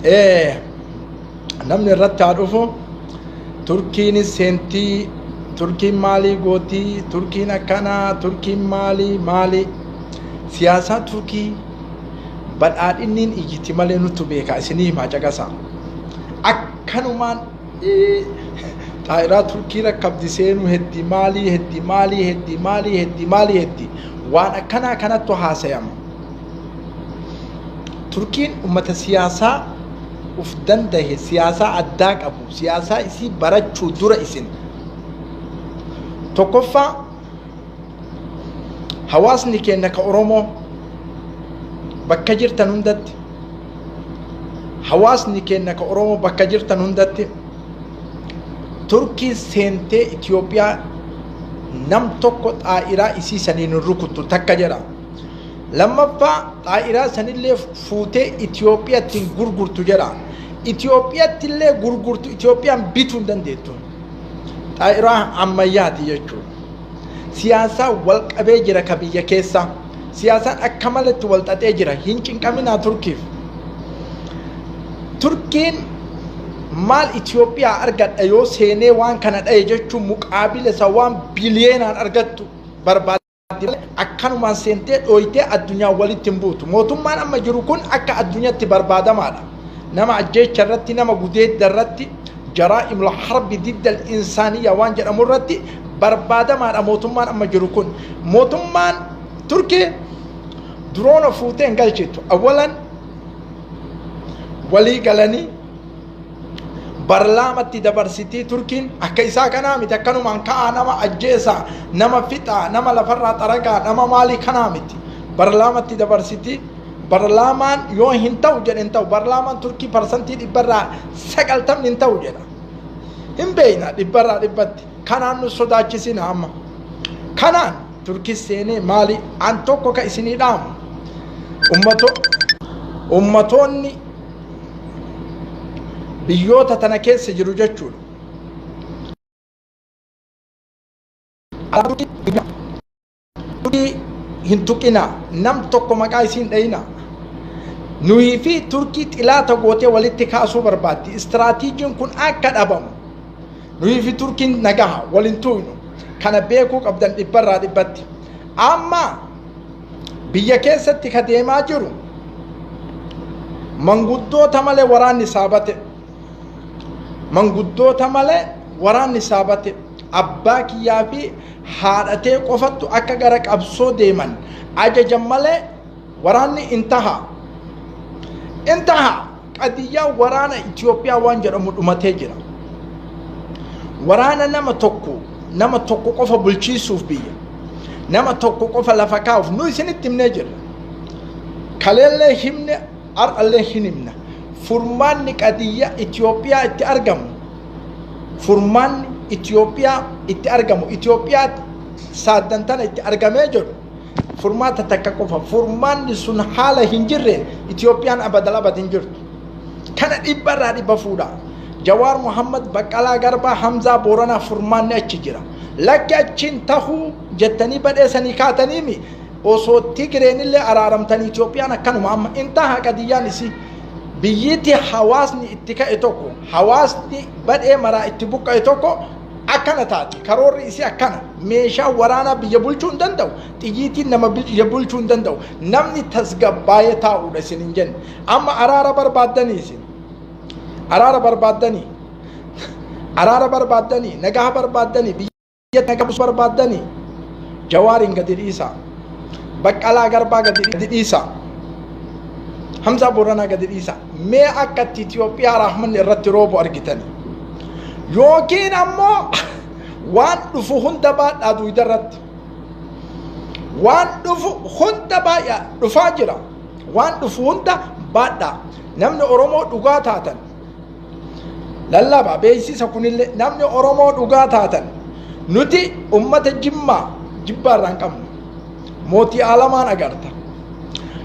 إيه نمني الرتعرفه تركين السنتي تركي مالي غوتي تركي نكنا تركي مالي سياسة تركي بدأت إنين إجتي مالي نتبه كأسني ما جاكسا أكنومان طائرات تركي ركب ديسينو هدي مالي وانا كانت تحاسيام تركين أمة السياسة وفدن ده سياسة أداك أبو سياسة إسي برد شدور إسن تقفى حواسني كأنك أورومو بكجر تنندت حواسني كأنك أورومو بكجر تنندت تركي سنتي إثيوبيا نم تقط آئرا إسي سنين الركض تكجرا لما فا آئرا سنين اللي فوتي إثيوبيا تنغرغر تجرا إثيوبيا تلي غرغر إثيوبيا بيتون دندتون آئرا عميات يجو سياسة والقبي جرا كبية كيسا سياسة أكملت والتاتي جرا هنچن كمينا تركين مال إثيوبيا أرجع أيو سنة وان كانت أيجتشو مقابل سوام بليون أرجعتو برباد أكانو ما سنتة أويته الدنيا ولي تنبوتو موتو ما نما جروكون أكا الدنيا تبربادة مالا نما الجيش شرتي نما جوديت درتي جرائم الحرب ضد الإنسانية وان جرى مرتي بربادة مالا موتو ما نما جروكون موتو ما تركي درون فوتين قالشتو أولا ولي قالني برلامتي دبرسيتي تركين أكيسا كنامي تكنو من نما أجيسا نما فتا نما لفرة ترقا نما مالي كنامتي برلامتي دبرسيتي برلامان يو هنتو جن انتو برلامان تركي برسنتي دبرا سقلتم ننتو جن هم بينا دبرا دبتي كنان نصداچي سينا أما كنان تركي سيني مالي أنتوكو كإسيني دام أمتوني biyyoota tana keessa jiru jechuudha. Hin tuqina nam tokko maqaa isiin dhayina. Nuyi fi Turkii xilaata gootee walitti kaasuu barbaaddi. Istiraatiijiin kun akka dhabamu. Nuyi fi Turkiin nagaha walin tuynu. Kana beekuu qabdan dhibbarraa dhibbatti. Amma biyya keessatti ka deemaa jiru manguddoota malee waraanni saabate. manguddoota malee waraanni saabate abbaa kiyyaa fi haadhatee qofattu akka gara qabsoo deeman ajajan malee waraanni intaha qadiyyaa waraana Itoophiyaa waan jedhamu dhumatee jira. Waraana nama tokko qofa bulchiisuuf biyya nama tokko qofa lafa kaa'uuf nu isinitti himnee jirra. Kaleellee himne har'allee hin himna. Furmaanni qadiyyaa Itoophiyaa itti argamu furmaanni Itoophiyaa itti argamu Itoophiyaa saaddantana itti argamee jiru furmaata takka qofa furmaanni sun haala hin jirreen Itoophiyaan abadal hin jirtu kana dhibbarraa dhibba fuudha. Jawaar Muhammad Baqqalaa Garbaa Hamzaa Booranaa furmaanni achi jira. Lakki achiin tahuu jettanii badheessanii kaataniimi osoo Tigreenillee araaramtanii Itoophiyaan akkanuma amma intaha qadiyyaan isii biyyiti hawaasni itti ka'e tokko hawaasni badhee maraa itti buqqa'e tokko akkana taati karoorri isii akkana meeshaa waraanaa biyya bulchuu hin danda'u xiyyiitiin nama biyya bulchuu hin danda'u namni tasgabbaa'ee taa'uudha isin hin jenne amma araara barbaaddanii isin araara barbaaddanii nagaa barbaaddanii biyya nagaa barbaaddanii Jawaariin gadi dhiisaa Baqqalaa Garbaa gadi dhiisaa Hamza Booranaa gadi dhiisaa mee akkatti Itoophiyaa rahmanni irratti roobu argitanii yookiin ammoo waan dhufu hunda baadhaa duudarratti waan dhufu hunda baay'aa dhufaa jira waan dhufu hunda baadhaa namni Oromoo dhugaa taatan lallaba beeksisa kunillee namni Oromoo dhugaa taatan nuti ummata jibbaa irraan qabnu mootii alamaan agarta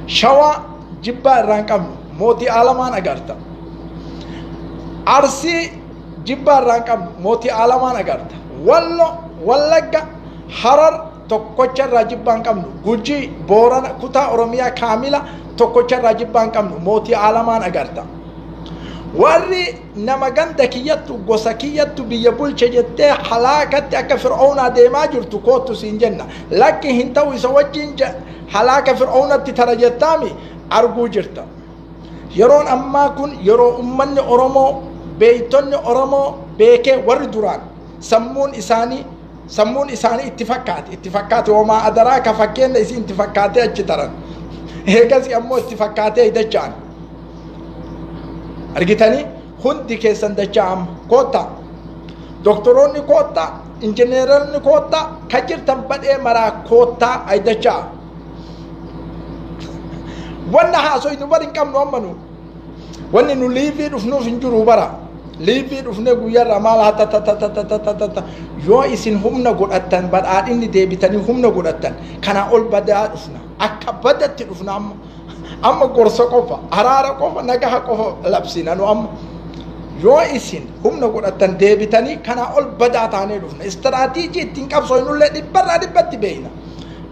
shawaa jibbaa irraan qabnu mootii alamaan agarta arsii jibbaa irraan qabnu mootii alamaan agarta wallagga harar tokkocha irraa jibbaan qabnu Gujii Boorana kutaa Oromiyaa kaamila tokkocha irraa jibbaan qabnu mootii alamaan agarta warri nama ganda kiyyattu gosa kiyyattu biyya bulche jettee halaakatti akka fir'aunaa deemaa jirtu kootu siin jenna lakki hin ta'u isa wajjin halaaka fir'aunatti tara jettaami arguu jirta yeroon ammaa kun yeroo ummanni oromoo beeytonni oromoo beekee warri duraan sammuun isaanii itti fakkaate homaa adaraa ka fakkeenna isii itti fakkaatee achi taran eegasi ammoo itti fakkaatee hidachaan argitanii hundi keessan dacha'am koota doktoroonni koota injineeronni koota ka jirtan badhee maraa koota ay dacha'a wanna haasoo nu bari hin qabnu ammanu wanni nu liivii dhufnuuf hin jiru bara liivii dhufne guyyarra maal hatatatatatatata yoo isin humna godhattan badhaadhinni deebitanii humna godhattan kana ol badaa dhufna akka badatti dhufna amma gorsa qofa araara qofa nagaha qofa labsina nu amma yoo isin humna godhattan deebitanii kana ol badaa taanee dhufna istiraatiijii ittiin qabsoofnullee dhibbarraa dhibbatti beeyna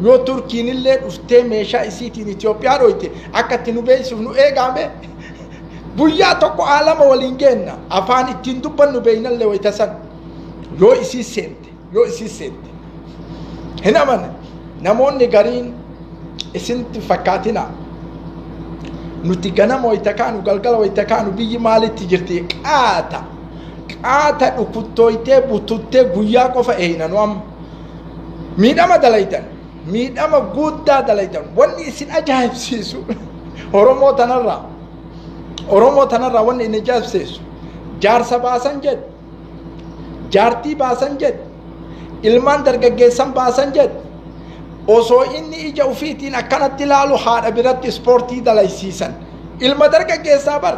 yoo turkiin illee dhuftee meeshaa isiitiin Itoophiyaa dhooyte akka itti nu beeksisuuf nu eegame guyyaa tokko aalama waliin geenna afaan ittiin dubbannu beeynallee wayta san yoo isii seente hin amane namoonni gariin isinti fakkaatina nuti ganama wayta kaanu galgala wayta kaanu biyyi maalitti jirti qaata dhukuttooytee bututtee guyyaa qofa eeynanu amma miidhama dalaytan miidhama guddaa dalaytan wanni isin ajaa'ibsiisu Oromoo tanarraa wanni inni ajaa'ibsiisu jaarsa baasan jedhe jaartii baasan jedhe ilmaan dargaggeessan baasan jedhe osoo inni ija ufiitiin akkanatti ilaalu haadha biratti ispoortii dalaysiisan ilma dargaggeessaa bar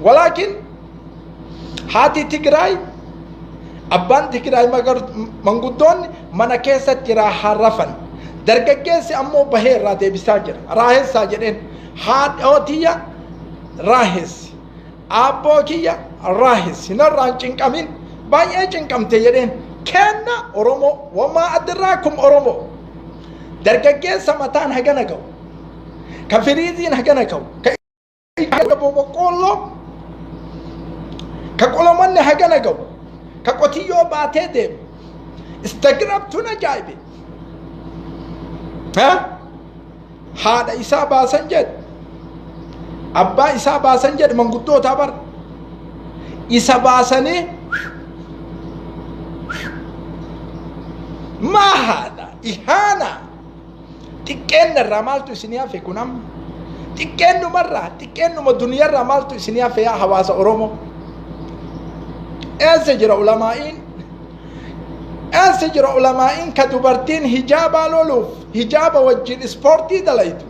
walaakin haati Tigraay abbaan Tigraay manguddoonni mana keessatti raaharrafan dargaggeessi ammoo bahee irraa deebisaa jira raahessaa jedheen haadhootiyya raahessi aabboo kiyya raahessi narraa hin cinqamin baay'ee cinqamte jedheen kenna Oromoo wamaa adraakum Oromoo dargaggeessa mataan hagana ga'u ka firiiziin hagana ga'u ka boqqolloo ka qolomanni hagana ga'u ka qotiyyoo baatee deemu istagrabtuun ajaa'ibe haadha isaa baasan jedhe abbaa isaa baasan jedhe manguddootaa bar isa baasanii maa haadha ihaana xiqqeenna maaltu isinii hafe kun amma xiqqeennuma duniyarraa maaltu isinii hafe yaa hawaasa Oromoo eessa jira ulamaa'iin ka dubartiin hijaabaa loluuf hijaaba wajjin ispoortii dalaytu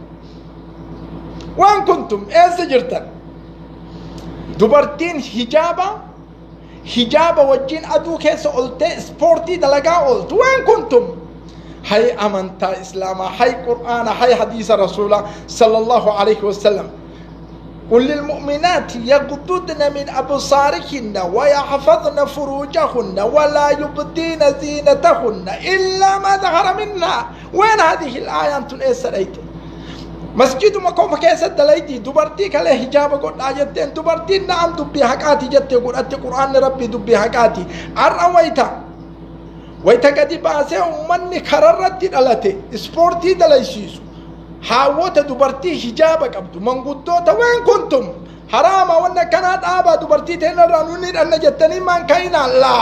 waan kuntum eessa jirtan dubartiin hijaaba wajjin aduu keessa oltee ispoortii dalagaa ooltu waan kuntum hay amantaa islaamaa hay qur'aana hay hadiisa rasuulaa sallallahu alaihi wasallam قل للمؤمنات يغضضن من أبصارهن ويحفظن فروجهن ولا يبدين زينتهن إلا ما ظهر منها وين هذه الآية أنتم إسرائيل مسجد مكوم كيسة دلائتي دبرتي كله حجاب قد آياتين دبرتي نعم دبي حقاتي جت قل أتي قرآن ربي دبي حقاتي أرويتا ويتا قدي باسي أمني خررت دلاتي سبورتي دلايسيسو حاوت دبرتي حجاب قبض منقطوتا وين كنتم حراما وانا كانت آبا دبرتي تينا رانوني أنا جتني من كاينا لا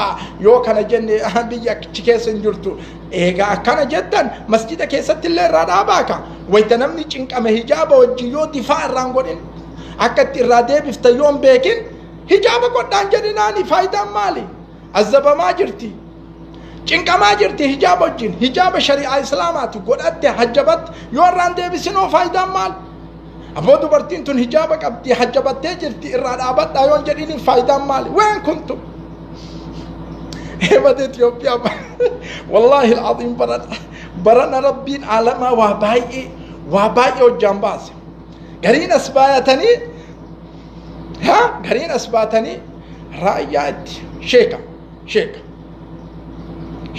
يو كان جني بيا كيسن جرتو إيغا كان جتن مسجد كيسة اللي راداباكا ويتنمني چنك أما حجاب وجيو دفاع رانقودين أكت الرادي بفتا يوم بيكين حجاب قدان جدناني فايدة مالي الزبا ما جرتي cinqa maa jirti hijaaba wajjin hijaaba shari'aa islaamaati godhatte hajjabat yoo irraan deebisinoo faayidaan maal aboo dubartiin tun hijaaba qabdi hajjabattee jirti irraa dhaabadhaa yoon jedhiniin faayidaan maali ween kuntu heebata Itoophiyaa wallaahi al'aziim barana rabbiin aalamaa waa baay'ee hojjaan baase gariin as baatanii raayyaa itti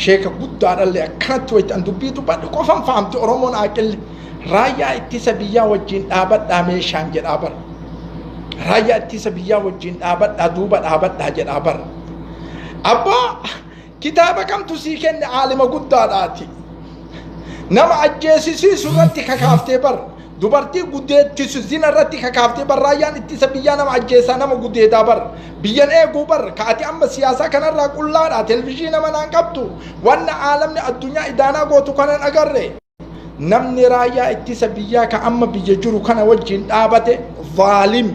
sheeka guddaadhallee akkanatti waytaan dubbii dubbadhu qofan fahamti Oromoon aaqilli raayyaa ittisa biyyaa wajjin dhaabadhaa meeshaan jedhaa bara رايا اتسا بيا وجين ابد ادوبا ابد هاجر ابر ابا كتابة كم تسيكن عالم قداداتي نما اجيسي سورتي كافتي بر دوبرتي قديت تسزين الرتي كافتي بر رايان اتسا بيا نما اجيسا نما قديت بر بيان ايقو بر كاتي اما سياسة كان را قلنا تلفزيون من انقبتو وانا عالمنا الدنيا ادانا قوتو كان اقرر نمني رايا اتسا بيا كأما بيجرو كان وجين آبته ظالم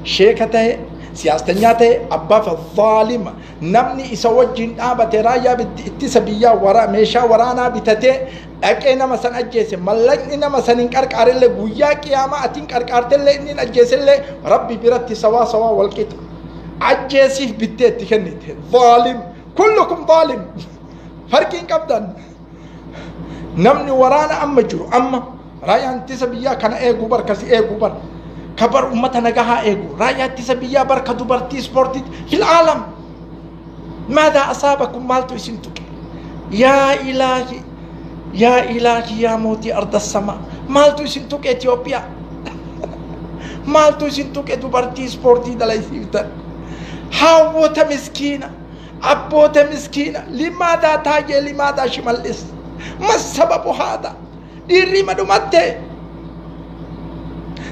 شيكته سياستنياته أبا فالظالم نمني إسوجين آبته رايا اتسا بيا ورا ميشا ورانا بتته أكينا مثلا أجيسي ملكنا مثلا إنكارك أرلي بويا كياما أتنكارك أرتلي إنين أجيسي اللي ربي برتي سوا سوا والكتا أجيسي بتته تخنيته ظالم كلكم ظالم فرقين كبدان نمني ورانا أما جرو أما رايا انتسا بيا كان ايقو بر كسي ايقو بر كبر أمتنا قها ايقو رايا انتسا بيا بر كدوبرتي سبورتي في العالم ماذا أصابكم مالتو يسنتك يا إلهي يا إلهي يا موتي أرض السماء مالتو يسنتك إثيوبيا مالتو يسنتك دوبرتي سبورتي دلايسيوتا هاوتا مسكينة أبوتا مسكينة لماذا تاجي لماذا شمال الإس ما السبب هذا؟ ديري ما دمته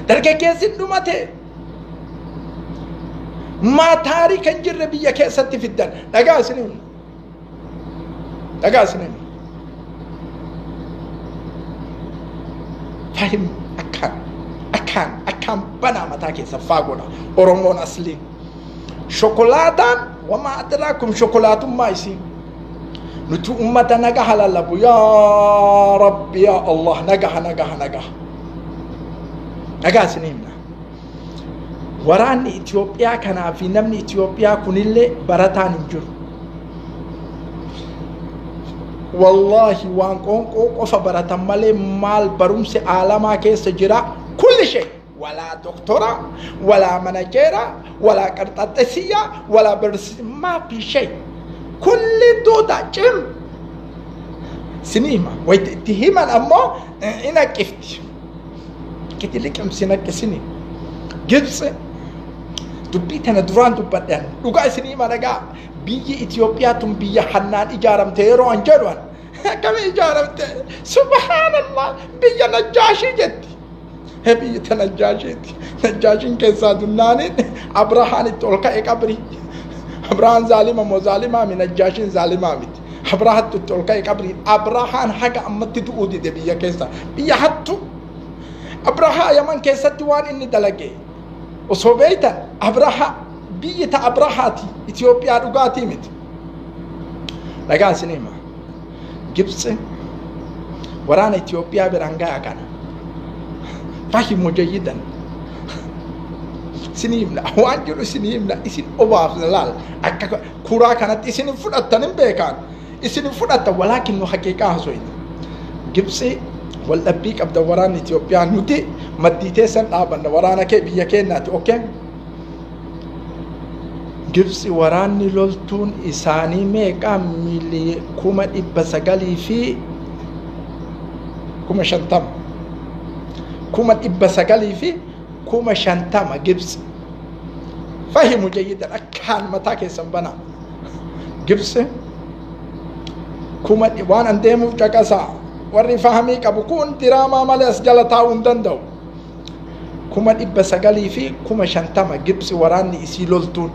درجة كيسين دمته ما تاريخ انجر بيا كيسات في الدن دقا سنين فهم أكان بنا متى كيسا فاقونا أورمون أصلي شوكولاتا وما أدراكم شوكولات ما يسين نتو أمتا نجح للبو يا رب يا الله نجح سنيمنا وراني إثيوبيا كان في نمني إثيوبيا كنيلة براتان نجر والله وانكون قف براتان مالي مال برومس عالما كيس جرا كل شيء ولا دكتورة ولا مناجرة ولا كرتاتسية ولا برس ما في شيء كل دودا جم سنيمة ويتهيما أما إنا كفتي كتلك أم سنة كسنين جبس دبيتنا دران دبتنا لقى سنيمة لقى بيجي إثيوبيا تم بيجي حنان إجارم تيرو أنجروان كم إجارم سبحان الله بيجي نجاشي جدي هبي تنجاشي نجاشين كيسادناني أبراهان التولكا إكبري أبراهان ظالمة مو ظالمة من الجاشين ظالمة مت أبراهان تتولكا إكبري أبراهان حاجة أمت تودي دي بيا كيسا بيا حتو أبراهان يمن كيسا توان إني دلقي وصوبيتا أبراهان بيتا أبراهاتي إثيوبيا رغاتي مت لقا سنيما جبس وران إثيوبيا برانغا أكان فهموا جيدا سنيمنا وانجلو سنيمنا اسن اوباف لال اكا كورا كانت اسن فدتن بيكان اسن فدت ولكن حقيقه حسوين جبسي والابيك عبد وران اثيوبيا نوتي مديته سن ابن ورانا كي بيكينات اوكي جبسي وراني لولتون اساني ميقا ملي كوما ابسغالي في كوما شنتم كوما ابسغالي في كوما شانتاما جبس فهموا جيدا أكان متاكي سنبنا جبس كوما وان انديمو جاكاسا وري فهمي كبكون دراما مالي أسجالتا وندندو كوما إبا سقالي في كوما شانتاما جبس وراني إسي لولتون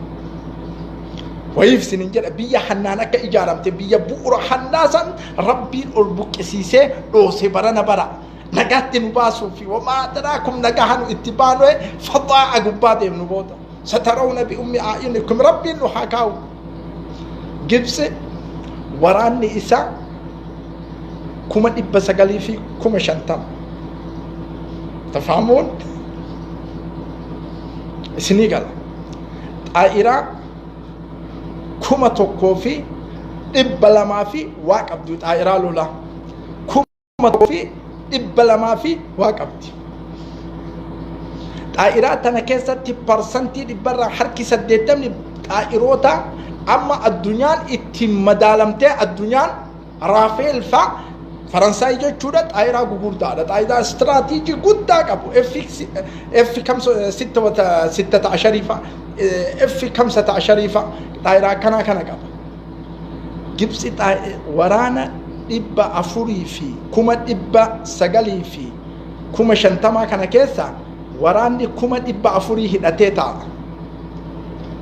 ويف سننجر بيا حنانك إجارمت بيا بورا حناسا ربي الأربك إسيسي دوسي برانا برا نجات نباسو في وما أدراكم نجاحن اتبانه فضاء قبادة نبودا سترون بأم أعينكم ربي نحكاو جبس وراني إسا كما إبا سقالي في كما شانتام تفهمون؟ سنيغال طائرة كما توقو في إبا لما في واقب دو طائرة لولا كما توقو في إبلا ما في واقبت طائرات أنا كيسة برسنتي إبرا حركي سديتم طائروتا أما الدنيا اتم مدالمتي الدنيا رافيل Faransaay jechuudha xaayiraa gugurdaadha. Xaayiraa istiraatiijii guddaa qabu. F sittata ashariifa F kamsata ashariifa xaayiraa kana qaba. Gibsi waraana 400 fi 900 fi 50 kana keessa waraanni 400 hidhatee taa'a.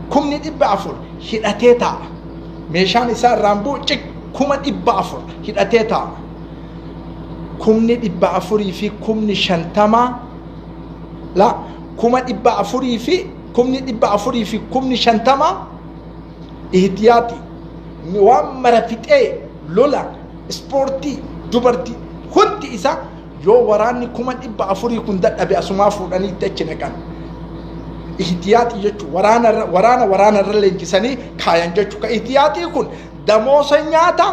400 hidhatee taa'a. Meeshaan isaa raambuu 400 hidhatee taa'a. 400 fi 50 la 400 fi 50 ihtiyaati waan mara fixee lola ispoortii dubartii hundi isa yoo waraanni 400 kun dadhabe asumaa fuudhanii itti achi naqan. Ihtiyaati jechuun waraana irra leenjisanii kaayan jechuudha. Ka ihtiyaatii kun damoosa nyaata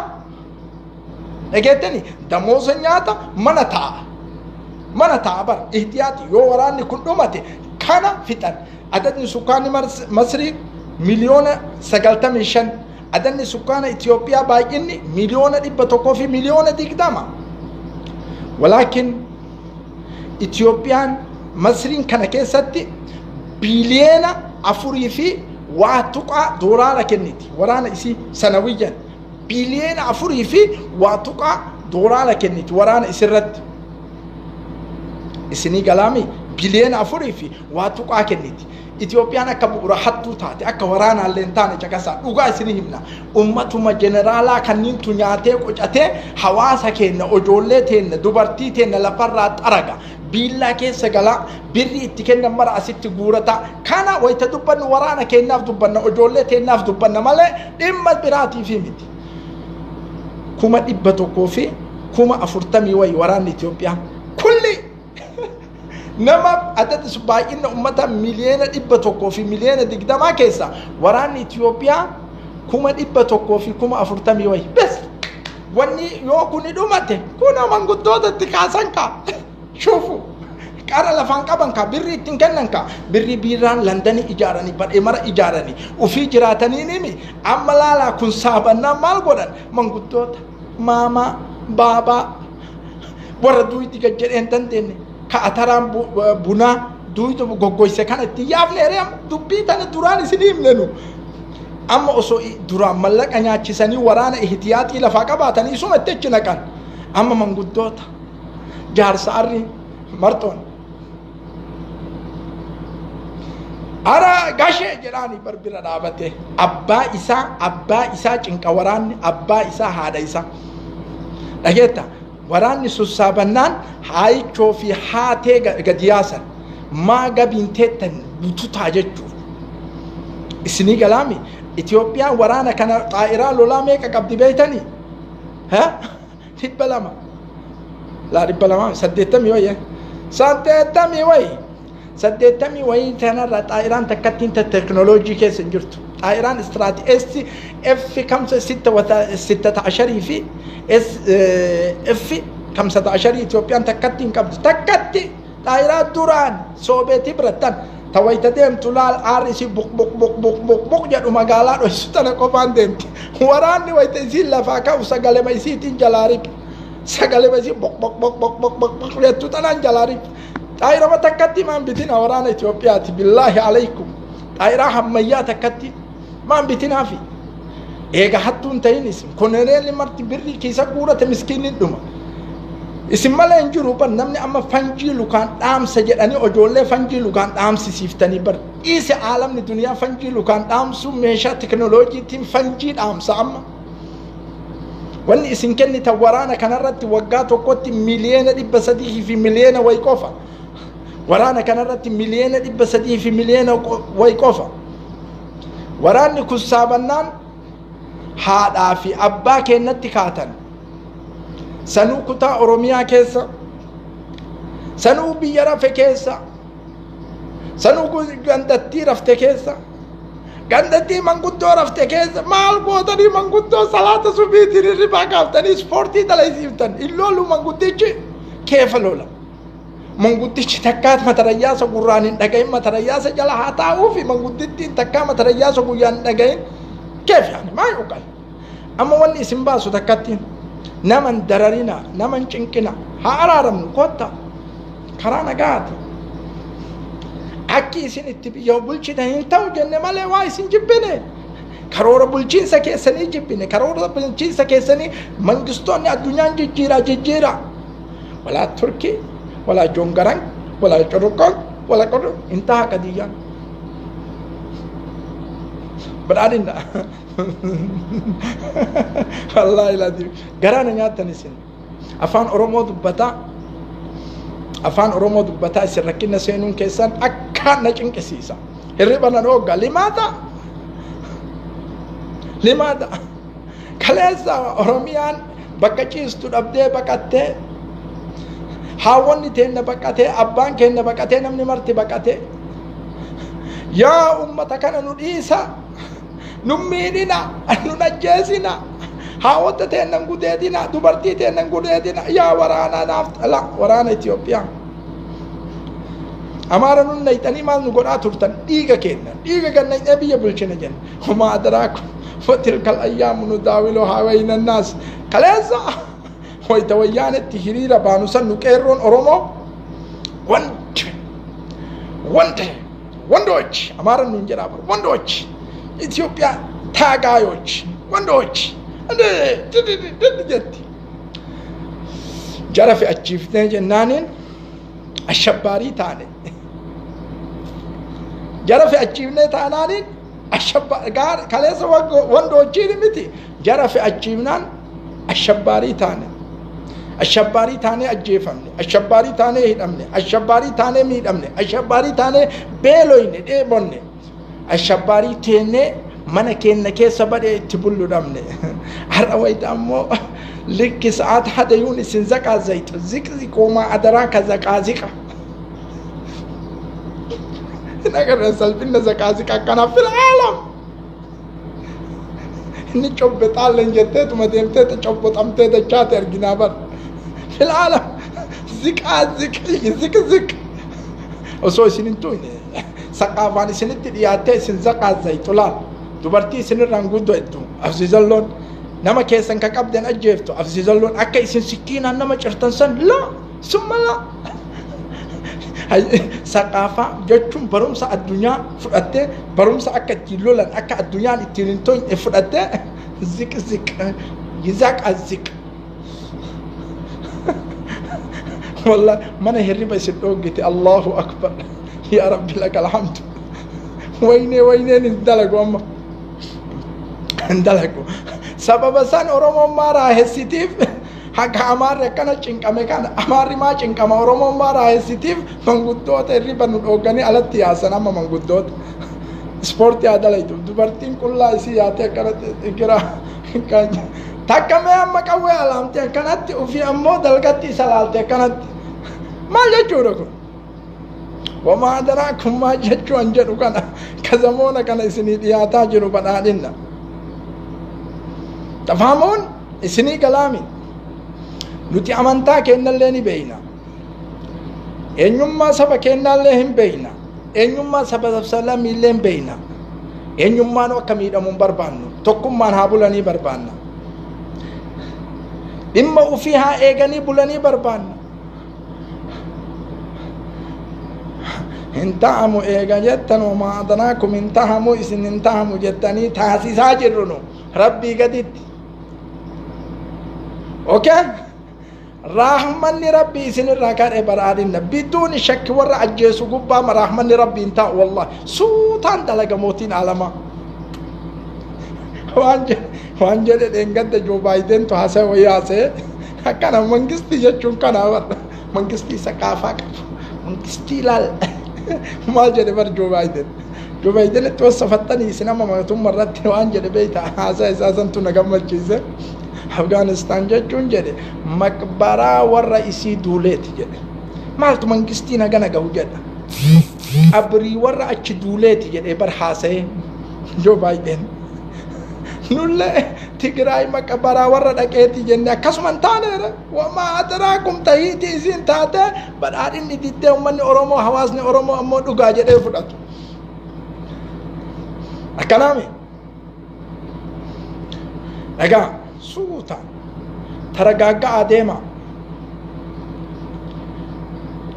dhageettanii damoosa nyaata mana taa'a bara. Ihtiyaati yoo waraanni kun dhumate kana fixan. Adadni sukkaanni Masrii miliyoona 95. Adadni sukkaana Itoophiyaa baay'inni miliyoona 100 fi miliyoona 20. Walaakin Itoophiyaan Masriin kana keessatti biliyeena 4 fi waa tuqaa doolaara kenniti. Waraana isii sanawiyyan biliyeena 4 fi waa tuqaa doolaara kenniti waraana isirratti. Isinii galaami biliyeena 4 fi waa tuqaa kenniti. Itoophiyaan akka bu'uura hattuu taate akka waraanaallee hin taane caqasaa dhugaa isinii himna. Ummatuma jeneraalaa kanniintu nyaatee qocatee hawaasa keenya ijoollee teenya dubartii teenya lafarraa xaraga. Biillaa keessa galaa birri itti kennan mara asitti guurata. Kana wayita dubbannu waraana keenyaaf dubbanna ijoollee teenyaaf dubbanna malee dhimma biraatiif miti. 100 fi 40 wayi waraanni Itoophiyaa kulli nama adadis baay'ina ummata miliyoona 100 fi miliyoona 20 keessa waraanni Itoophiyaa 100 fi 40 wayi bes. Wanni yoo kuni dhumate kuna manguddootatti kaasan ka shufu qara lafaan qaban ka birri ittiin kennan ka birri biiraan Londanii ijaaranii badhee mara ijaaranii ufii jiraatanii nimi amma laalaa kun saabannaa maal godhan manguddoota maama baabaa warra duuti gajjedheen dandeenye ka ataraan bunaa duuti goggoyse kana itti yaafne reem dubbii tana duraan isin himnenu. Amma osoo duraan mallaqa nyaachisanii waraana ihtiyaatii lafaa qabaatanii isuma itti achi naqan. Amma manguddoota jaarsaarri marxoon ara gashee jedhaanii barbira dhaabate abbaa isaa cinqa waraanni abbaa isaa haadha isaa dhageetta waraanni sussaabannaan haayichoo fi haatee gadi yaasan maa gabiin teettan bututaa jechuuf. Isinii galaami Itoophiyaan waraana kana xaayiraa lolaa meeqa qabdi beeytanii? 200 la 200 80 wayya 80 wayi 80 wayi tanarra xaayiraan takkattiin teknooloojii keessa jirtu. Xaayiraan istiraatiijii F 16 fi F 15 Itoophiyaan takkattiin qabdu. Takkatti xaayiraa duraan Soobeetii birattan tawayta deemtu laal aarisi buk jedhu magaalaa dho'isu tana qofaan deemti. Waraanni wayita isiin lafaa ka'u sagalema isiitiin jalaariif. Sagalema isii bok jettu tanaan jalaariif. Xaayirama takkatti maan bitina waraana Itoophiyaati billaahi alaykum. Xaayiraa hammayyaa takkatti maan bitinaafi. Eega hattuun ta'inis konereelli marti birrii kiisa guurate miskiinnin dhuma. Isin malee hin jiru ban namni amma fanjii lukaan dhaamsa jedhanii ijoollee fanjii lukaan dhaamsisiiftanii bar. Isi aalamni duniyaa fanjii lukaan dhaamsu meeshaa teknooloojiitiin fanjii dhaamsa amma. Wanni isin kennitan waraana kanarratti waggaa tokkotti miliyoona 300 fi miliyoona wayi qofa. Waraana kanarratti miliyoona 300 fi miliyoona wayi qofa. Waraanni kun saabannaan haadhaa fi abbaa keenyatti kaatan. Sanuu kutaa Oromiyaa keessa, sanuu biyya rafe keessa, sanuu gandattii rafte keessa, gandattii manguddoo rafte keessa maal gootanii manguddoo salaata subiitiin hirribaa kaaftanii ispoortii dalaysiiftan illoolu manguddichi keefa lola. Manguddichi takkaat matarayyaasa gurraan hin dhagahin matarayyaasa jala haa taa'uu fi manguddittiin takkaa matarayyaasa guyyaan hin dhagahin keef yaani maa yuuqal. Amma wanni isin baasu takkattiin naman dararina naman cinqina haa araaramnu kotta karaa nagaati akki isin itti biyya bulchitan hin ta'u jenne malee waa isin jibbine karoora bulchiinsa keessanii jibbine karoora bulchiinsa keessanii mangistoonni addunyaan jijjiira walaa turkii walaa jongaran walaa corokon walaa qodo intaha qadiyyaan badhaadhinna wallahi laazim garaana nyaattan isin afaan oromoo dubbataa isin rakkina seenuun keessan akka na cinqisiisa hirriba na dhoogga limaata kaleessa oromiyaan bakka ciistu dhabdee baqattee haawwanni teenna baqatee abbaan keenna baqatee namni marti baqatee yaa ummata kana nu dhiisa nu miidhina nu najjeesina haawwata teennan gudeedina dubartii teennan gudeedina yaa waraanaa naaf dhala waraana Itoophiyaa amaara nun nayxanii maal nu godhaa turtan dhiiga gannayxee biyya bulchina jenna humaa adaraakum fatilkal ayyaamu nudaawiluhaa bayna annaas kaleessa wayta wayyaanetti hiriira baanu san nu qeerroon oromoo ወንዶች አማራ ነው እንጀራ ወንዶች ኢትዮጵያ ታጋዮች ወንዶች እንደ ጀት ጀረፍ አቺፍነ ጀናንን አሸባሪ ታነ ጀረፍ አቺፍነ ታናንን አሸባሪ ጋር ካለሰ ወንዶች ልምቲ ጀረፍ አቺፍናን አሸባሪ ታነ الشباري تاني أجيفمني الشباري تاني هدمني الشباري تاني ميدمني الشباري تاني بيلويني ديبوني الشباري تاني منا كينا كيسا بدأ تبولو دمني هرأويت أمو لك ساعات حدا يوني سنزكا زيت زيك وما أدراك زكا زكا نقر رسل بنا زكا زكا كان في العالم إني شوبت على نجتت وما ديمتت شوبت أمتت شات أرجنا بر في العالم زك وسوي سنتوين سقافاني سنت دياتي سنزقا زيتولان دبرتي سنرانغود دويتو أفزيزلون نما كيسن كقبدن أجيفتو أفزيزلون أكاي سنسكينا نما شرطن سن لا ثم لا سقافة جتشم برمسا الدنيا فرأته برمسا أكا تيلولان أكا الدنيا التيرنتوين فرأته زك يزاك الزك والله ما نهرب يسدوقتي الله أكبر يا رب لك الحمد ويني ندلقوا أما ندلقوا سبب سان أورمو ما راه سيتيف حق أمار ركنا چنك أمكان أمار ما چنك أما أورمو ما راه سيتيف منقدوت الربا نوغاني على التياسنا ما منقدوت سبورت هذا لا يدوم دبرتين كلها سياتي كانت إكرا تكمل أما كوي علامتي كانت وفي أمو دلقتي سلالتي كانت ما جتوركم وما أدراكم ما جتوا أنجروا كان كزمونا كان إسني دياتا جنوا بنادنا تفهمون إسني كلامي نتي أمانتا كأن اللي نبينا إنما سبا كأن اللي هم بينا إنما سبا سلام اللي بينا إنما نو كميدا من بربانو تكم من هابولاني بربانا إما وفيها إيغاني بولاني بربانا انتهموا إيغا جتن وما أدناكم انتهموا إسن انتهموا جتني تاسيسا جرنو ربي قدت أوكي رحمن ربي إسن الراكار إبرادين بدون شك ورع الجيسو قبام رحمن ربي انتا والله سوطان دلق موتين علما وانجل إنقد جو بايدن تو حسن وياسي كان منقستي جتشون كان منقستي سقافة منقستي لال ما جري بر جو بايدن توصفتني سينما ما ثم مرت وانجل بيتا هذا اساسا تنغمل چیز افغانستان جچون جري مقبره والرئيسي دولت جري مالت منقستي نغنا غوجد ابري ورا اچ دولت جري بر حاسه جو بايدن نولا تقراي مقبره ورا دقيتي جنة كسمن تانير وما أدراكم تهيتي إذن تاتا بدأين نديته من أورمو حواسني أورمو أمو دقاجة ده فرات أكلامي أجا سوتا taragaaggaa adeema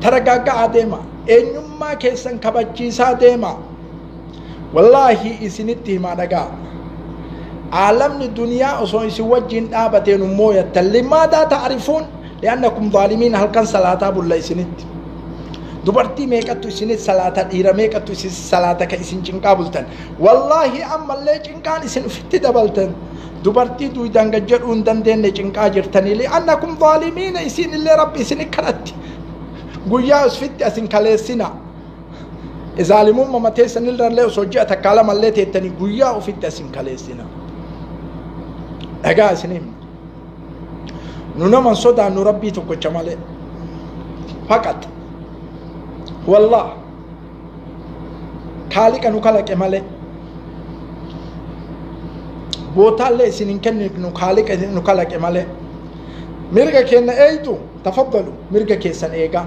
taragaaggaa adeema eenyummaa keessan kabachiisaa deema wallaahi isinitti himaa dhagaa عالمني الدنيا أصلا يسوى الجن آبتين وموية لماذا تعرفون لأنكم ظالمين هل كان صلاة أبو الله سنت دبرتي ميكتو سنت صلاة إيرا ميكتو سنت صلاة كيسن جنكا بلتن والله أما اللي جنكان سن فت دبلتن دبرتي دو دنجر وندن دين جنكا جرتني لأنكم ظالمين يسين اللي ربي سنت كرت قويا أسفت أسن كاليسنا ظالمون ما تيسن اللي رلي وسجأ تكالم اللي تيتني قويا أفت أسن كاليسنا dhagaa isiniin nu naman sodaannu rabbii tokkocha malee faqat wallah kaaliqa nu kalaqe malee bootaallee isinin kenninu kaaliqa nu kalaqe malee mirga keenna eeytu tafaddalu mirga keessan eegaa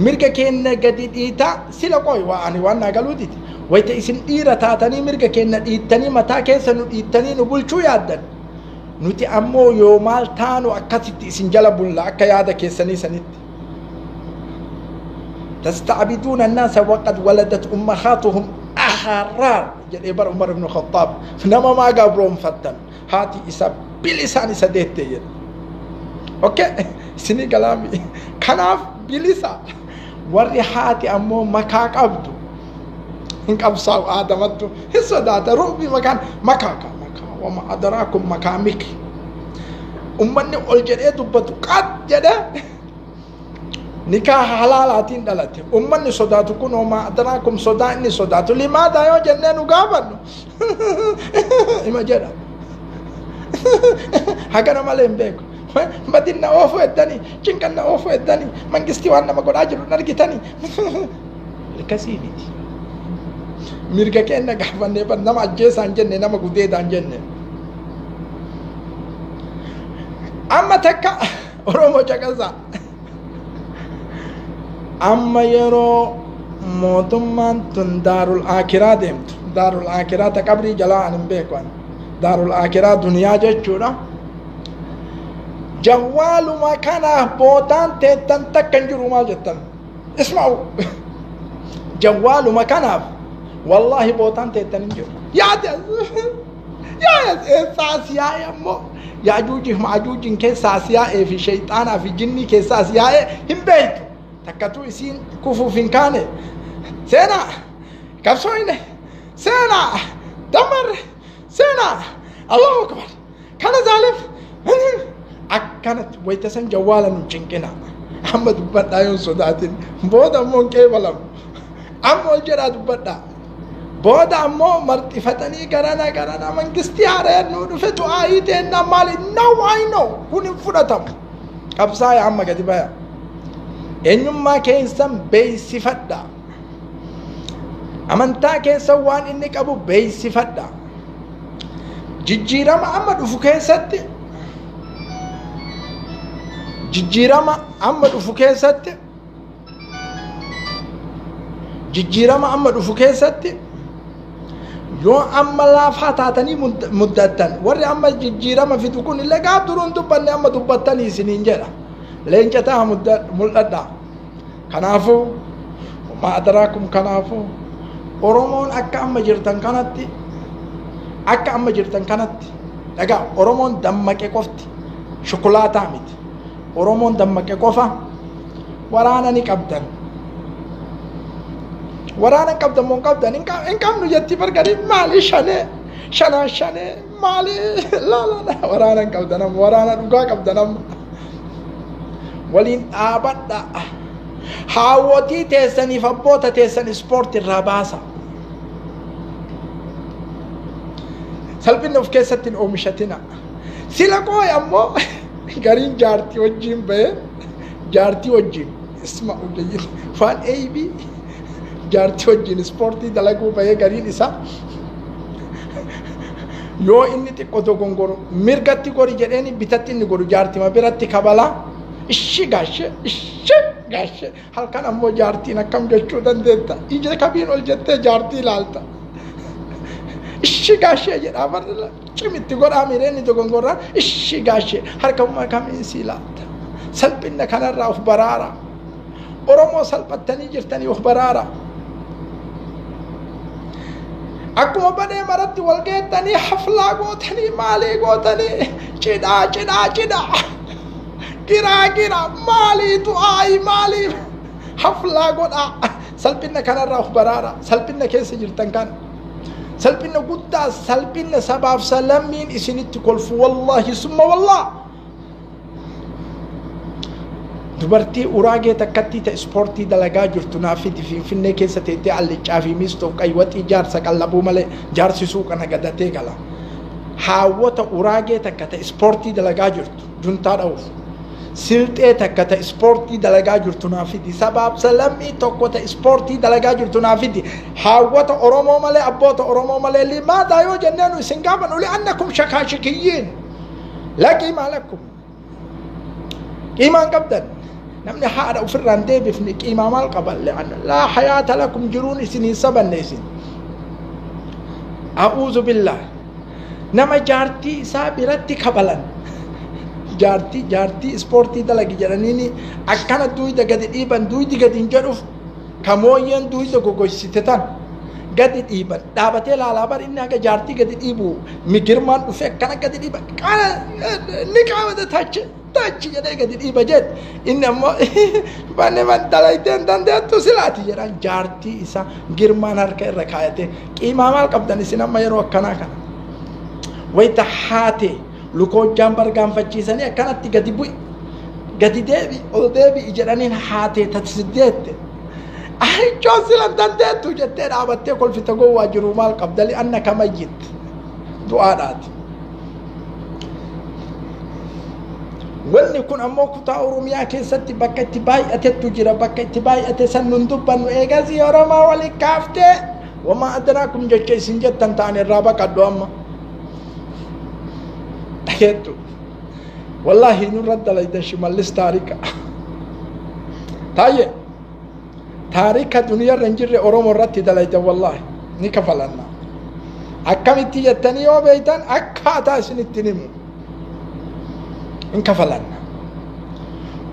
mirga keenna gadi dhiitaa sila qoy waa ani waan naa galuutiti wayta isin dhiira taatanii mirga keenna dhiittanii mataa keessa nu dhiittanii nu bulchuu yaaddan nuti ammoo yoo maal taanu akkasitti isin jala bulla akka yaada keessanii sanitti تستعبدون الناس وقد ولدت أمهاتهم أحرار جل إبر عمر بن الخطاب نما ما قبرهم فتن هاتي إسا بلسان سديت تيجي أوكي سني كلامي كناف بلسان وري هاتي أمو مكاك عبدو إنك أبصاو آدمتو هسه داتا رؤبي مكان مكاكا وما أدراكم مكامك أمني أولجري دبتو قد جدا نكاح حلالاتين دلتي أمني صداتو كن وما أدراكم صدا إني صداتو لماذا يو جنين وقابلو إما جدا هكذا مالين بيكو بدينا أوفو الدني جنكنا أوفو الدني من قستي وانا ما قد عجلو نرقتني لكسينيتي mirga kenna gafanne ban nama ajjeesaan jenne nama gudeedaan jenne amma takka oromo caqasa amma yeroo mootummaan tun daarul aakiraa deemtu daarul aakiraa ta qabrii jalaa anin beekan daarul aakiraa duniyaa jechuudha jawwaaluma kanaaf bootaan teettan takka hin jiru maal jettan isma'u jawwaaluma kanaaf والله بوتان تيتنجو يا ساسيا يا مو يا جوجي معجوج كي ساسيا في شيطان في جني كي ساسيا هم بيت تكتو يسين كفو فين كان سينا كبسوين سينا دمر سينا الله اكبر كان ظالم اكنت ويتسن جوالا نجنكنا محمد بدا يون صداتين بودا مون كيبلم ام الجراد بدا بودا مو مرتفتني قرانا من قستي عرير نودفتو آيتين مالي نو I know كوني فرطم كبسا يا عم قدبايا إنما كينسان بيسي فدا أمانتا كينسان وان إنك أبو بيسي فدا جيجيرام أمد أفكيست جيجيرام أمد أفكيست جيجيرام أمد أفكيست yoo amma laafaa taatanii muddatan warri amma jijjiirama fitu kun illee gaaf duruun dubbanne amma dubbattanii isiniin jedha leenca ta'a mul'adha kanaafuu ma adraakum kanaafuu oromoon akka amma jirtan kanatti dhagaa oromoon dammaqe qofti shukulaataa miti oromoon dammaqe qofa waraana ni qabdan waraana qabdan mon qabdan in qabnu jetti bargari maali shane maali la waraana qabdanam waraana dhugaa qabdanam waliin dhaabadha haawwatii teessaniif abboota teessan ispoortii irraa baasa salphina of keessatti hin oomishatina sila qooy ammoo gariin jaartii wajjin ba'e jaartii wajjin isma'u jayyin faan eebii jaartii wajjin ispoortii dalaguu ba'ee gariin isaa yoo inni xiqqoo dogongoro mirgatti gori jedheeni bitatti inni goru jaartima biratti kabala ishi gaashe halkan ammoo jaartiin akkam jechuu dandeetta ija kabiin ol jettee jaartii ilaalta ishigashee jedha barra cimitti godhaa mireenni dogongorra ishigashee harkamuma kamiin silaata salphinna kanarraa of baraara oromoo salphattanii jirtanii of baraara akkuma badee maratti wal geettanii haflaa gootanii maalii gootanii cidhaa gira maalii du'aayi maalii haflaa godhaa salphinna kanarraa of baraara salphinna keessa jirtan kan salphinna guddaa salphinna sabaaf salammiin isinitti kolfu wallahi summa wallah dubartii uraagee takkatti ta ispoortii dalagaa jirtu naafiti finfinnee keessa teettee allichaa fi miistoof qaywaxii jaarsa qallabuu malee jaarsi suuqa nagadatee gala haawwata uraagee takka ta ispoortii dalagaa jirtu juntaa dha'uuf silxee takka ta ispoortii dalagaa jirtu naafiti sabaaf salammii tokko ta ispoortii dalagaa jirtu naafiti haawwata oromoo malee abboota oromoo malee limaadaa yoo jenneenu isin gaaban uli annakum shakaashikiyyiin laqii maalakum qiimaan qabdan namni haadha ofirraan deebifni qiimaa maal qaban laa hayaata lakum jiruun isinii sabanne isin a'uuzu billah nama jaartii isaa biratti kabalan jaartii ispoortii dalagi jedhaniini akkana duyda gadi dhiiban duydi gadi hin jedhuuf kamooyyeen duyda gogoysite tan gadi dhiiban dhaabatee laalaa bar inni haga jaartii gadi dhiibu migirmaan dhufe akkana gadi dhiiban ni qaamata tachi jedhee gadi dhiiba jedhe inni ammoo banne man dalayteen dandeettu silaati jedhan jaartii isa girmaan harka irra kaayate qiimaa maal qabdan isin amma yeroo akkanaa kana wayta haate lukoojjaan bargaanfachiisanii akkanatti gadi bu'i gadi deebi ol deebi jedhaniin haatee tasiddeette ahichoon silan dandeettu jettee dhaabattee kolfita gowwaa jiru maal qabdali anna kamayyit du'aadhaati wanni kun ammoo kutaa oromiyaa keessatti bakka itti baay'atetu jira bakka itti baay'ate san nun dubbannu eegasii oromoo wali kaaftee wamaa adanaakum jecha isin jettan ta'an irraa baqadhu amma dhageettu wallaahi nurra dalayda shimallis taarika duniyarra hin jirre oromoo irratti dalayda wallaahi ni kafalanna akkamitti jettanii yoo beeytan akkaataa isinitti himu in kafalanna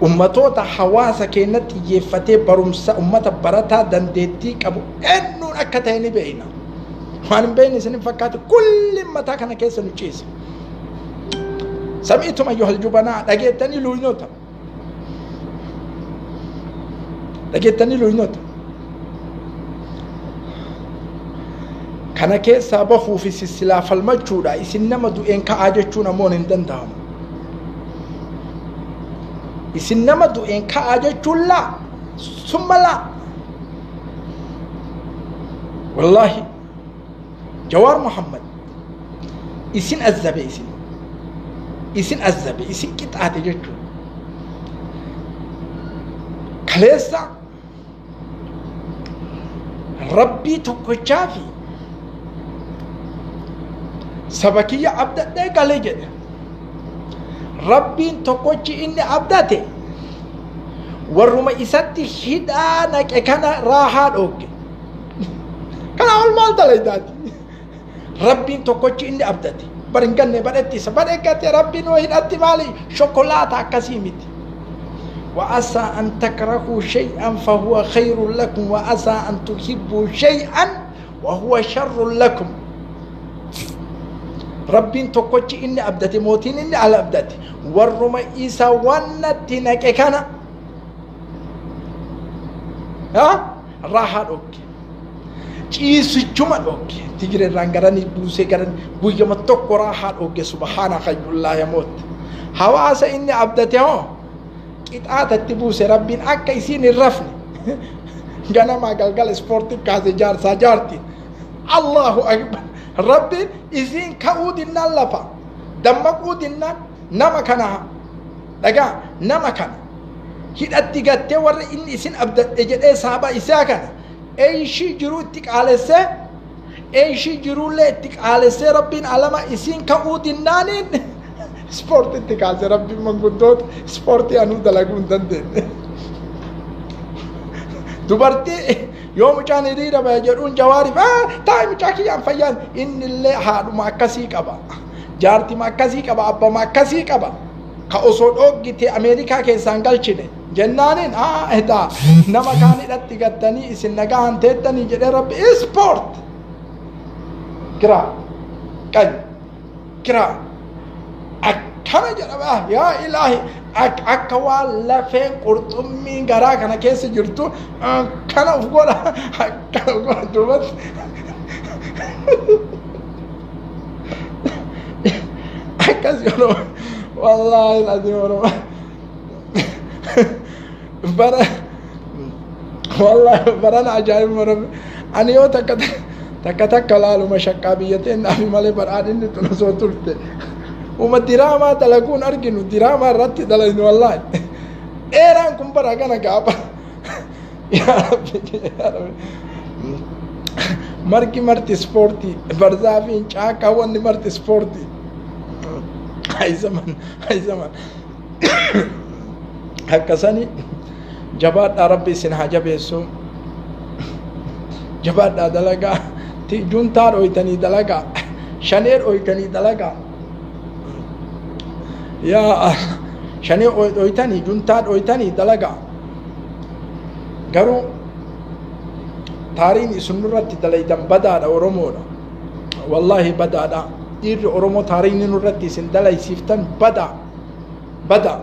ummatoota hawaasa keenyatti xiyyeeffatee barumsa ummata barataa dandeettii qabu eenyuun akka ta'e ni beeyna waan hin beeyne isin fakkaate kulli mataa kana keessa nu ciise سمعتم أيها الجبناء لقيتني لوينوتا كان كيسا بخو في السلسلة فالمجهودة إسنما دو إنكا آجتشون مون اندندهم إسنما دو إنكا آجتشون لا ثم لا والله جوار محمد إسن الزبي إسن الزبي إسن كتاتي جتشون كليسا ربي تكوشافي سبكية عبدت ده قال جد ربي تكوشي إني عبدته والرما إساتي هدانك كان راحات أوكي كان أول مال دلائداتي ربي تكوشي إني عبدته برنجني بدأتي سبركتي ربي نوهين أتمالي شوكولاتة كسيمتي وعسى أن تكرهوا شيئا فهو خير لكم وعسى أن تحبوا شيئا وهو شر لكم ربي تقوتي إني أبدتي موتين إني على أبدتي والرمى إيسا ونتنك كان ها راحة أوكي جيسو جمال أوكي تجري رانغراني بوسي غراني بوية متوكو راحة أوكي سبحانه خير الله يموت حواسا إني أبدتي هو إتعاد التبوس ربين أكا يسين الرفن جانا ما قلقل سبورتي كازي جار ساجارتي الله أكبر ربين يسين كاود النالفا دمك ود النال نما كانها لقا نما كان هيد أتقاتي ور إن يسين أبدا إجل إيه صحابة إساكنا أي شي جرو تك على سي أي شي جرو لي تك على سي ربين علما يسين كاود النالين سبورت تكاسي ربي منقودوت سبورتي أنو دلقون دندين دوبارتي يوم كان يريد بيجرون جوارب تاي مشاكي يا فيان إن اللي هادو ما كسي كبا جارتي ما كسي كبا أبا ما كسي كبا كأصول أوجتي أمريكا كيسانجل شنو جنانين إهدا نما كان يرتي قدني إسن نجان تدني جد رب إسبورت كرا كرا أكنا جنبه يا إلهي أكوال لفين قرطمي غرا كنا كيس جرتو كنا فقولا كنا فقولا دوبت أكاس يورو والله العظيم يورو والله برا عجائب مرة أنا يو تك لالو مشكا بيتين أبي مالي برادين تنسو تلته وما دراما تلاقون أرجنو دراما رت دلين والله إيران كم برا كنا كابا يا ربي مرتي سبورتي برزافين شاكا وني مرتي سبورتي هاي زمان هكذاني جبات ربي سنها جبيسو جبات دلقا تي جونتار اويتني دلقا شنير اويتني دلقا يا شنير اويتني جونتار اويتني دلقا غرو تارين سنورت دليدم بدا اورومونا والله بدا إير اورومو تارين نورتي سن دلي سيفتن بدا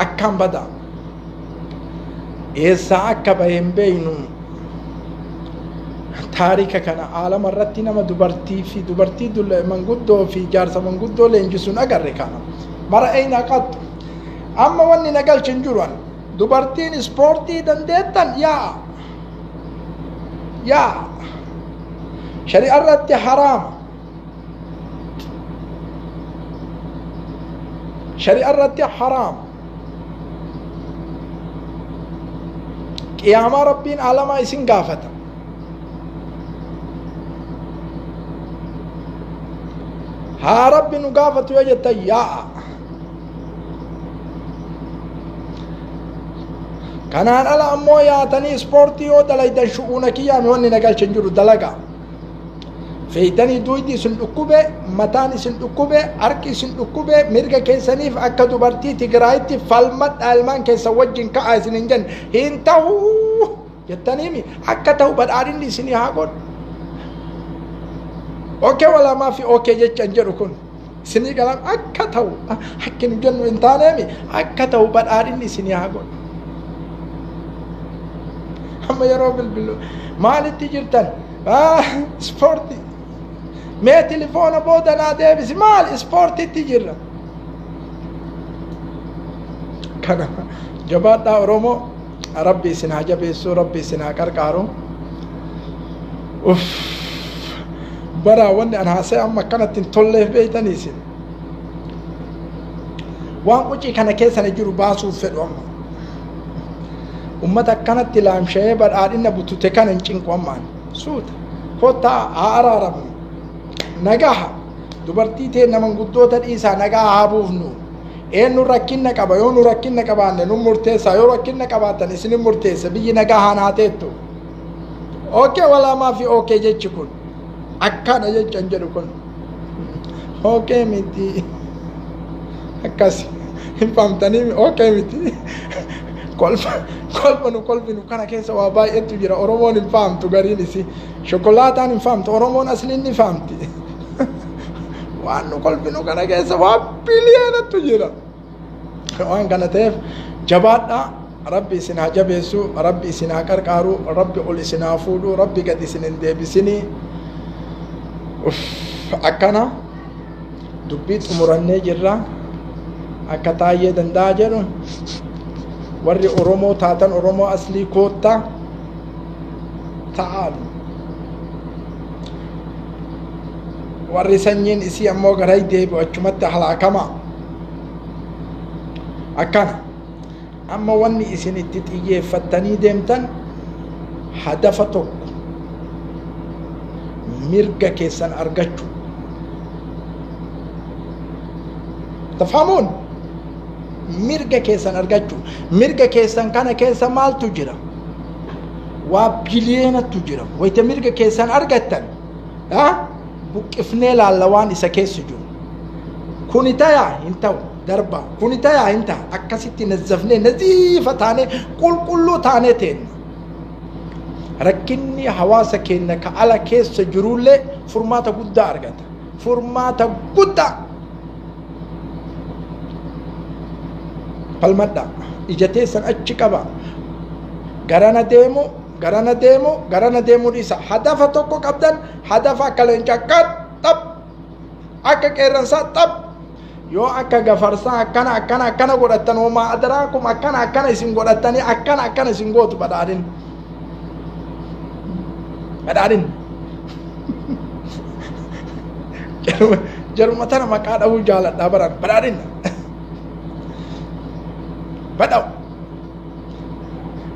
أكم بدا إيسا أكبهم بينو تاريخ كان عالم الرتنا ما دبرتي دل من قدو في جارس من قدو لينجسون أجر كان مرة أين قط أما وني نقل شنجروان دبرتين سبورتي دندتن يا شريعة الرت حرام شريعة الرت حرام قيامة ربين على ما يسين قافتا ها ربي نقافت وجدت يا كانان على أمو ياتني سبورتي ودليدن شؤونك يا مهني نقل شنجر دلقا فيتني دويدي سندقوبة متاني سندقوبة أركي سندقوبة مرقا كيسانيف أكا دبرتي تقرايتي فالمت ألمان كيسا وجن كأسن انجن هنتهو يتنيمي أكا تهو بدارين لي سني هاقون أوكي ولا ما في أوكي جيش انجركون سني كلام أكا تهو حكي نجن وانتانيمي أكا تهو بدارين لي سني هاقون أما يا رب البلو مالي تجرتن سبورتي ما تليفون بودنا ديبس مال سبورتي تجرى كان جبات أورومو ربي سنا جبيسو ربي سنا كاركارو أوف برا وني أنا هسه أما كانت تنتظر بيتني سن وان وجي كان كيس أنا جرو باسو في الأمة أمتك كانت تلام شيء برا إن بتوتكان إنشين كمان سود كوتا عرارم نجاها دبرتي تي نمن قدوتا إيسا نجاها بوفنو إنو ركينا كبا يونو ركينا كبا نو مرتسا يو ركينا كبا تنسين مرتسا بيجي نجاها ناتيتو أوكي ولا ما في أوكي جيتشكون أكانا جيتشنجركون أوكي ميتي أكاسي فهمتني أوكي ميتي kolfinu kana keessa waa baay'eetu jira oromoon hin fahamtu gariin isi shokolaataan hin fahamtu oromoon asliin ni fahamti waan nu kolfinu kana keessa waa biliyoonatu jira waan kana ta'eef jabaadha rabbi isin haa jabeessu rabbi isin haa qarqaaru rabbi ol isin haa fuudhu rabbi gad isin hin deebisinii akkana dubbii xumurannee jirra akka taayyee danda'a jedhu warri oromoo taatan oromoo aslii koota ta'aalu warri sanyiin isii ammoo garay deebi'u achumatti halaakama akkana amma wanni isin itti xiyyeeffattanii deemtan hadafa tokko mirga keessan argachuu tafhamuun mirga keessan argachuu mirga keessan kana keessa maaltu jira وبلينا تجرم ويتمرق كيسان أرقتن بقفني لالوان إسا كيسجون كوني تايا انتو دربا كوني تايا انت أكاسيتي نزفني نزيفة تاني كل تاني تين ركني حواسك إنك على كيس سجرول فرماتا قد أرقت فرماتا قد بالمدى إجتي سن أتشكبا غرانا ديمو ريسا هدفا توكو كبدن هدفا كالنجا كت تب أكا كيرنسا تب يو أكا غفرسا أكنا قرأتن وما أدراكم أكنا اسم قرأتني أكنا اسم قوت بدارين جرمتنا مكان أبو جالت دابران بدارين بدأ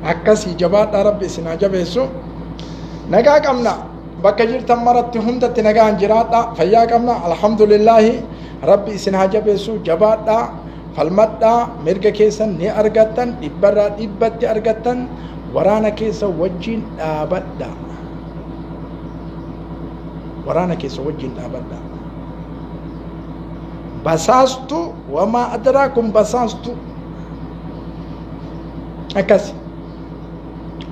akkasi jabaadha rabbi isin haa jabeessu nagaa qabna bakka jirtan maratti hundatti nagaan jiraadha fayyaa qabna alhamdulillaahi rabbi isin haa jabeessu jabaadha falmadha mirga keessan ni argattan dhibbarraa dhibbatti argattan waraana keessa wajjin dhaabadha basaastu wamaa adraakum basaastu akkasi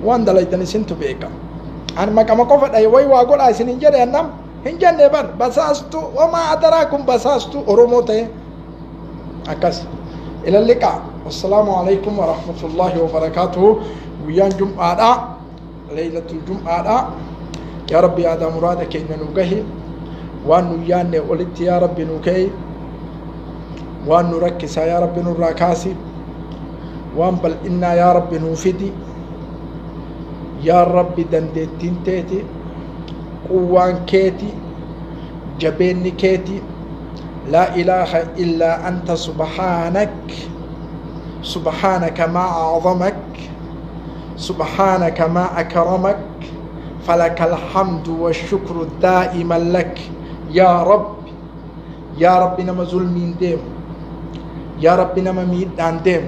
waan dalaytan isintu beeka an maqama qofa dhay way waa godha isin hin jedhe annam hin jenne bar basaastu wamaa adraakum basaastu oromoo ta'e akkas ila liqa wassalaamu alaykum wa rahmatullahi wa barakatuhu guyyaan jum'aadha laylatul jum'aadha yaa rabbi aadaa muraada keenya nu gahi waan nu yaanne olitti yaa rabbi nu ka'i waan nu rakkisaa yaa rabbi nurraa kaasi waan bal'innaa yaa rabbi nuu fidi يا ربي دندتين تيتي قوان كيتي جبيني كيتي لا إله إلا أنت سبحانك ما أعظمك سبحانك ما أكرمك فلك الحمد والشكر دائما لك يا رب نما ظلمين ديم يا رب نما ميدان ديم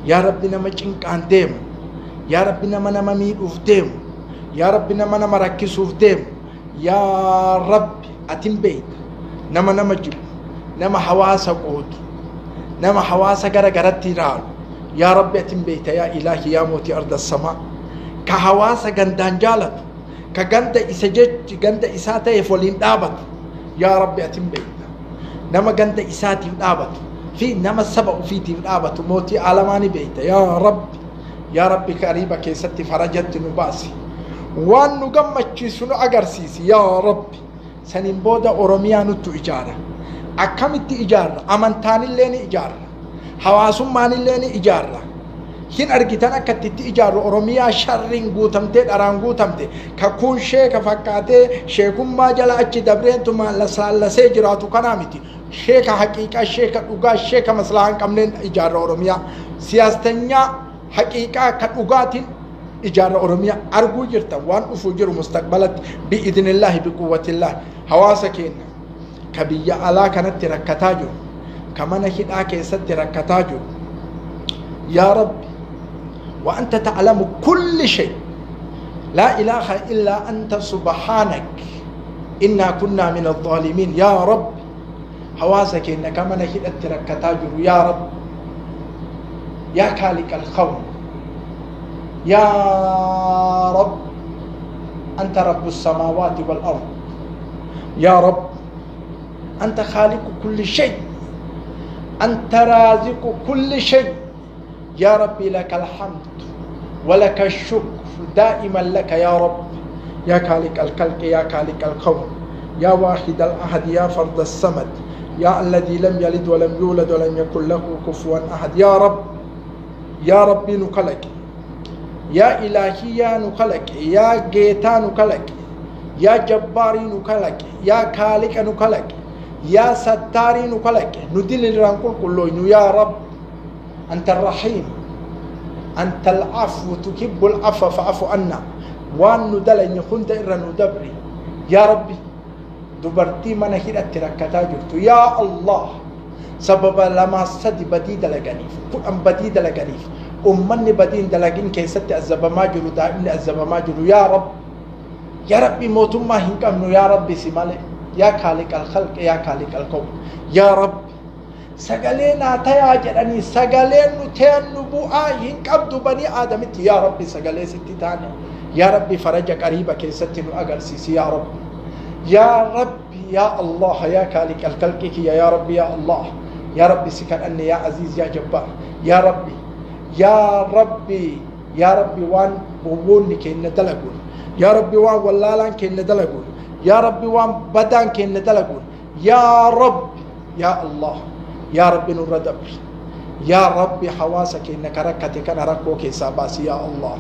يا رب نما جنكان ديم يا رب نما ميدوف ديم يا رب نما ركسوف ديم يا رب أتم بيت نما جب نما حواسا قود نما حواسا غرغرت رال يا رب أتم بيت يا إلهي يا موتي أرض السماء كحواسا غندان جالت كغند إسجج غند إساتا يفولين دابت يا رب أتم بيت نما غند إساتي دابت في نما سبع في دابت موتي عالماني بيت يا ربي قريبا كيستي فرجت نباسي وان نغمچي سنو اگرسيسي يا ربي سنين بودا اوروميا نتو اجارة اكامتي اجارة امانتاني ليني اجارة حواسم ماني ليني اجارة هين ارغتنا كتتي اجارة اوروميا شرين غوتمتي دران غوتمتي ككون شيخ فكاتي شيخم ما جلا اچي دبرين تما لسالسي جراتو كنامتي شيخ حقيقة شيخ دوغا شيخ مصلحان قمنين اجارة اوروميا سياستنيا حقيقة كأوقات إجارة أورميا أرجو جرتا وان أفجر مستقبلت بإذن الله بقوة الله حواسكين كبيا على كانت تركتاجو كما نحيد آكيسات تركتاجو يا رب وأنت تعلم كل شيء لا إله إلا أنت سبحانك إنا كنا من الظالمين يا رب حواسكين كما نحيد تركتاجو يا رب يا خالق الكون يا رب أنت رب السماوات والأرض يا رب أنت خالق كل شيء أنت رازق كل شيء يا ربي لك الحمد ولك الشكر دائما لك يا رب يا خالق الخلق يا خالق الكون يا واحد الأحد يا فرد الصمد يا الذي لم يلد ولم يولد ولم يكن له كفوا أحد يا ربي نقلك يا إلهي يا نقلك يا جيتا نقلك يا جباري نقلك يا خالق نقلك يا ستاري نقلك ندل الرانكول كله يا رب أنت الرحيم أنت العفو تكب العفو فاعف عنا وان ندل إن كنت إرى ندبري يا ربي دبرتي من هيرة تركتا جرت يا الله سبب لما سد بديد لغنيف قرآن بديد لغنيف أمني بدين دلقين كيست أزب ما جرو دائم أزب ما جرو يا ربي موتم ما هنكم يا ربي سمالي يا خالق الخلق يا خالق الكون يا رب سجلنا تيا جراني سجلنا تيان نبوء هنكم بني آدم يا ربي سجلنا ستتاني يا ربي فرج قريبا كيست أجرسيس يا رب يا ربي يا الله يا خالق الخلق يا ربي يا الله يا ربي سكن أني يا عزيز يا جبار يا ربي يا ربي يا ربي وان بووني كين دلقون يا ربي وان ولالان كين دلقون يا ربي وان بدان كين دلقون يا رب يا الله يا ربي نور دبر يا ربي حواسك إنك ركتك أنا ركوك ساباس يا الله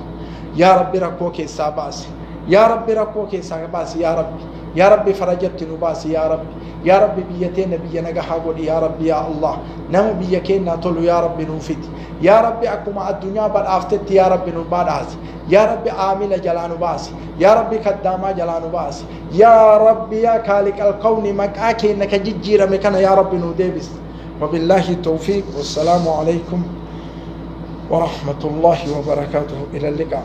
يا ربي ركوك ساباس يا ربي ركوك ساباس يا ربي فرجت نباس يا ربي بيتين نبينا جحاقود يا ربي يا الله نم بيكين نطلو يا ربي نوفيت يا ربي أكو مع الدنيا بل أفتت يا ربي نبادعس يا ربي عامل جلان باس يا ربي خداما جلان باس يا ربي يا خالق الكون مكاكي إنك جيجير مكان يا ربي نوديبس وبالله التوفيق والسلام عليكم ورحمة الله وبركاته إلى اللقاء